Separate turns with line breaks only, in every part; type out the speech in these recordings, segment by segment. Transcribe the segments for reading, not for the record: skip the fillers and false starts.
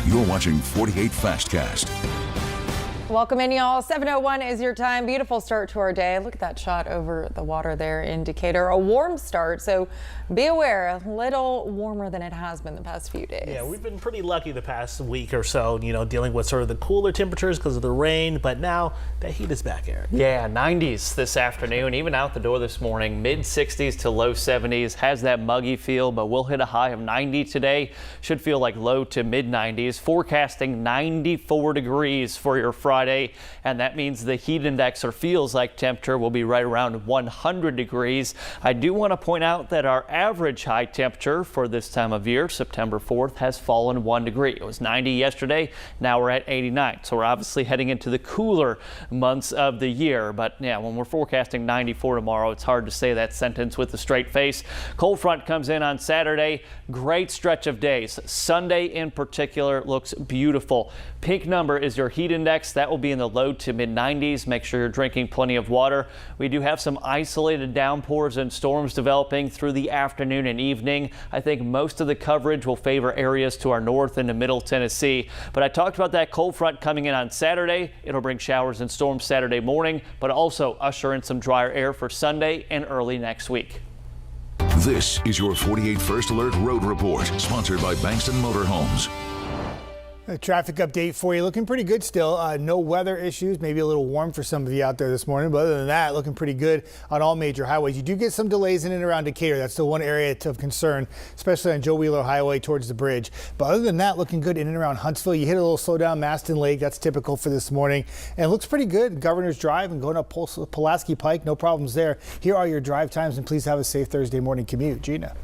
You're watching 48 Fastcast.
Welcome in, y'all. 7:01 is your time. Beautiful start to our day. Look at that shot over the water there in Decatur. A warm start, so be aware, a little warmer than it has been the past few days.
Yeah, we've been pretty lucky the past week or so, dealing with sort of the cooler temperatures because of the rain, but now the heat is back, Eric.
Yeah, 90s this afternoon, even out the door this morning, mid 60s to low 70s, has that muggy feel, but we'll hit a high of 90 today. Should feel like low to mid 90s, forecasting 94 degrees for your Friday, and that means the heat index or feels like temperature will be right around 100 degrees. I do want to point out that our average high temperature for this time of year, September 4th, has fallen 1 degree. It was 90 yesterday. Now we're at 89. So we're obviously heading into the cooler months of the year. But yeah, when we're forecasting 94 tomorrow, it's hard to say that sentence with a straight face. Cold front comes in on Saturday. Great stretch of days. Sunday in particular looks beautiful. Pink number is your heat index. That will be in the low to mid 90s. Make sure you're drinking plenty of water. We do have some isolated downpours and storms developing through the afternoon and evening. I think most of the coverage will favor areas to our north into middle Tennessee. But I talked about that cold front coming in on Saturday. It'll bring showers and storms Saturday morning, but also usher in some drier air for Sunday and early next week.
This is your 48 First Alert Road Report, sponsored by Bankston Motorhomes.
A traffic update for you. Looking pretty good still. No weather issues. Maybe a little warm for some of you out there this morning. But other than that, looking pretty good on all major highways. You do get some delays in and around Decatur. That's the one area of concern, especially on Joe Wheeler Highway towards the bridge. But other than that, looking good in and around Huntsville. You hit a little slowdown, Maston Lake. That's typical for this morning. And it looks pretty good. Governor's Drive and going up Pulaski Pike. No problems there. Here are your drive times, and please have a safe Thursday morning commute. Gina.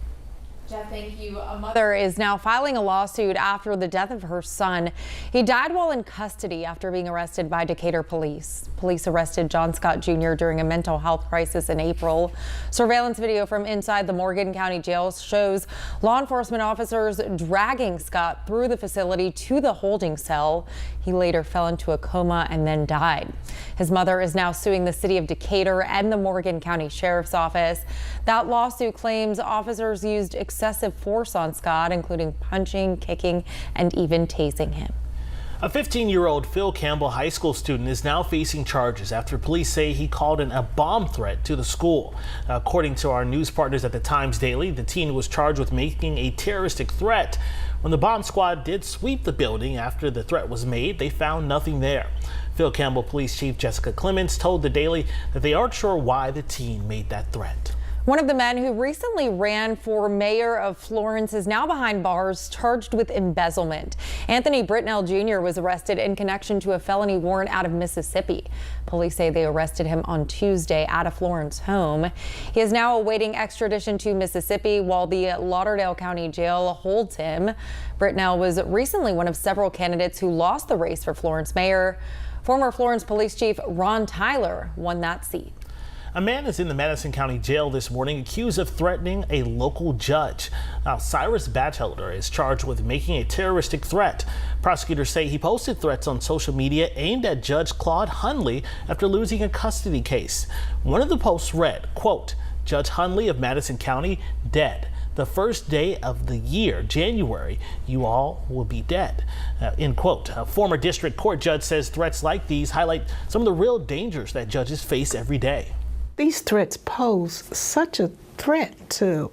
Jeff, thank you. A mother is now filing a lawsuit after the death of her son. He died while in custody after being arrested by Decatur Police. Police arrested John Scott Jr. during a mental health crisis in April. Surveillance video from inside the Morgan County Jail shows law enforcement officers dragging Scott through the facility to the holding cell. He later fell into a coma and then died. His mother is now suing the city of Decatur and the Morgan County Sheriff's Office. That lawsuit claims officers used excessive force on Scott, including punching, kicking, and even tasing him.
A 15-year-old Phil Campbell high school student is now facing charges after police say he called in a bomb threat to the school. According to our news partners at the Times Daily, the teen was charged with making a terroristic threat. When the bomb squad did sweep the building after the threat was made, they found nothing there. Phil Campbell Police Chief Jessica Clements told the Daily that they aren't sure why the teen made that threat.
One of the men who recently ran for mayor of Florence is now behind bars, charged with embezzlement. Anthony Britnell Jr. was arrested in connection to a felony warrant out of Mississippi. Police say they arrested him on Tuesday at a Florence home. He is now awaiting extradition to Mississippi while the Lauderdale County Jail holds him. Britnell was recently one of several candidates who lost the race for Florence mayor. Former Florence Police Chief Ron Tyler won that seat.
A man is in the Madison County Jail this morning accused of threatening a local judge. Now, Cyrus Batchelder is charged with making a terroristic threat. Prosecutors say he posted threats on social media aimed at Judge Claude Hunley after losing a custody case. One of the posts read, quote, "Judge Hunley of Madison County dead. The first day of the year, January, you all will be dead." End quote. A former district court judge says threats like these highlight some of the real dangers that judges face every day.
These threats pose such a threat to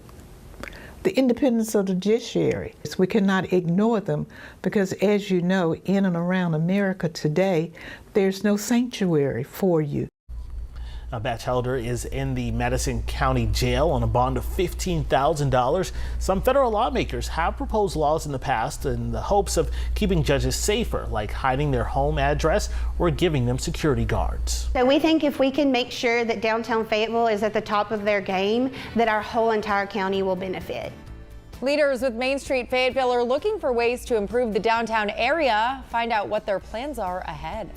the independence of the judiciary. We cannot ignore them because, as you know, in and around America today, there's no sanctuary for you.
Batchelder is in the Madison County Jail on a bond of $15,000. Some federal lawmakers have proposed laws in the past in the hopes of keeping judges safer, like hiding their home address or giving them security guards.
So we think if we can make sure that downtown Fayetteville is at the top of their game, that our whole entire county will benefit.
Leaders with Main Street Fayetteville are looking for ways to improve the downtown area. Find out what their plans are ahead.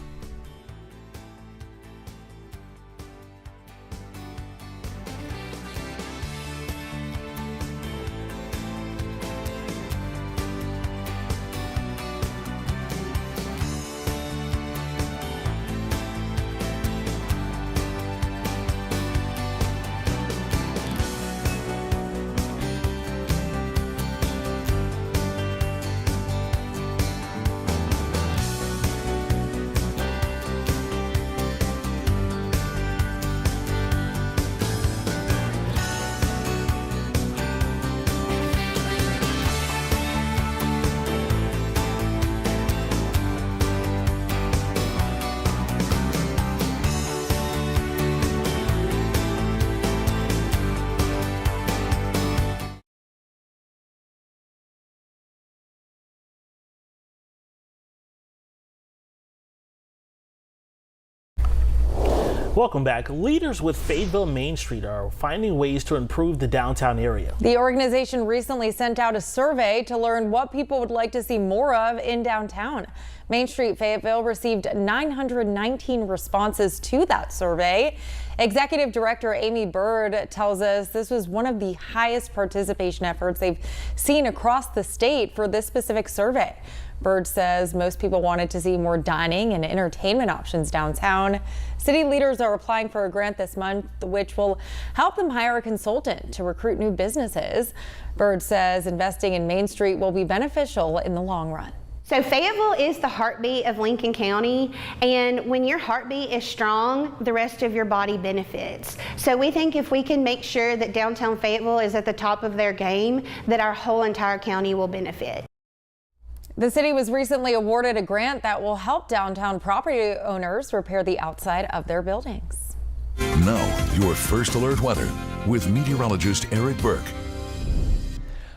Welcome back. Leaders with Fayetteville Main Street are finding ways to improve the downtown area.
The organization recently sent out a survey to learn what people would like to see more of in downtown. Main Street Fayetteville received 919 responses to that survey. Executive Director Amy Bird tells us this was one of the highest participation efforts they've seen across the state for this specific survey. Bird says most people wanted to see more dining and entertainment options downtown. City leaders are applying for a grant this month, which will help them hire a consultant to recruit new businesses. Bird says investing in Main Street will be beneficial in the long run.
So Fayetteville is the heartbeat of Lincoln County, and when your heartbeat is strong, the rest of your body benefits. So we think if we can make sure that downtown Fayetteville is at the top of their game, that our whole entire county will benefit.
The city was recently awarded a grant that will help downtown property owners repair the outside of their buildings.
Now, your First Alert weather with meteorologist Eric Burke.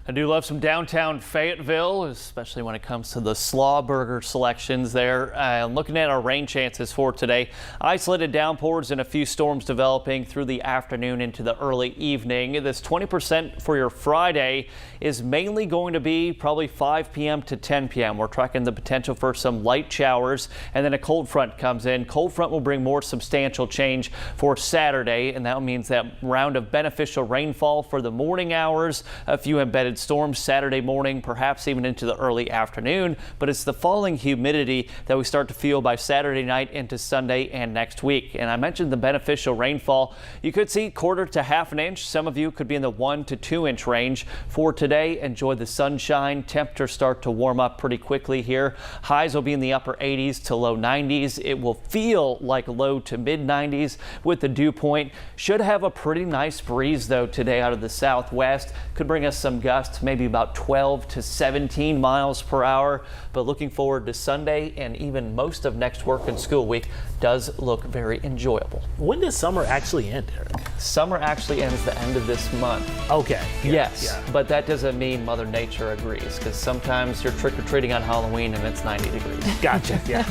I do love some downtown Fayetteville, especially when it comes to the slaw burger selections there. Looking at our rain chances for today, isolated downpours and a few storms developing through the afternoon into the early evening. This 20% for your Friday is mainly going to be probably 5 p.m. to 10 p.m. We're tracking the potential for some light showers, and then a cold front comes in. Cold front will bring more substantial change for Saturday, and that means that round of beneficial rainfall for the morning hours, a few embedded storms Saturday morning, perhaps even into the early afternoon, but it's the falling humidity that we start to feel by Saturday night into Sunday and next week. And I mentioned the beneficial rainfall. You could see 1/4 to 1/2 inch. Some of you could be in the 1 to 2 inch range. For today, enjoy the sunshine. Temperatures start to warm up pretty quickly here. Highs will be in the upper 80s to low 90s. It will feel like low to mid 90s with the dew point. Should have a pretty nice breeze though today out of the southwest. Could bring us some gusts, maybe about 12 to 17 miles per hour. But looking forward to Sunday, and even most of next work and school week does look very enjoyable.
When does summer actually end, Eric?
Summer actually ends the end of this month.
Okay. Yeah,
Yes,
yeah.
but that doesn't mean Mother Nature agrees, because sometimes you're trick-or-treating on Halloween and it's 90 degrees.
Gotcha. Yeah.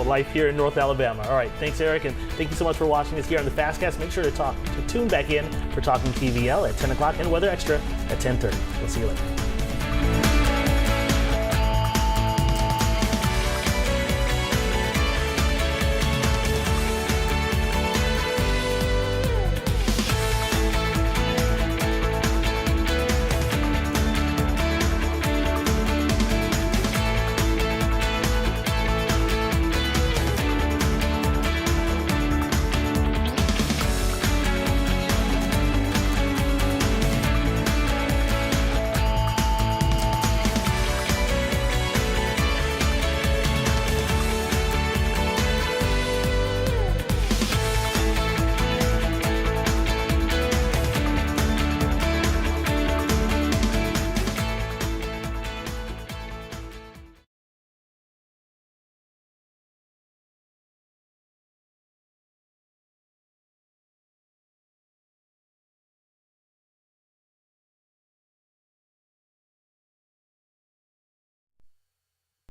Life here in North Alabama. All right. Thanks, Eric. And thank you so much for watching us here on the Fastcast. Make sure to tune back in for Talking TVL at 10 o'clock and Weather Extra at 10:30. We'll see you later.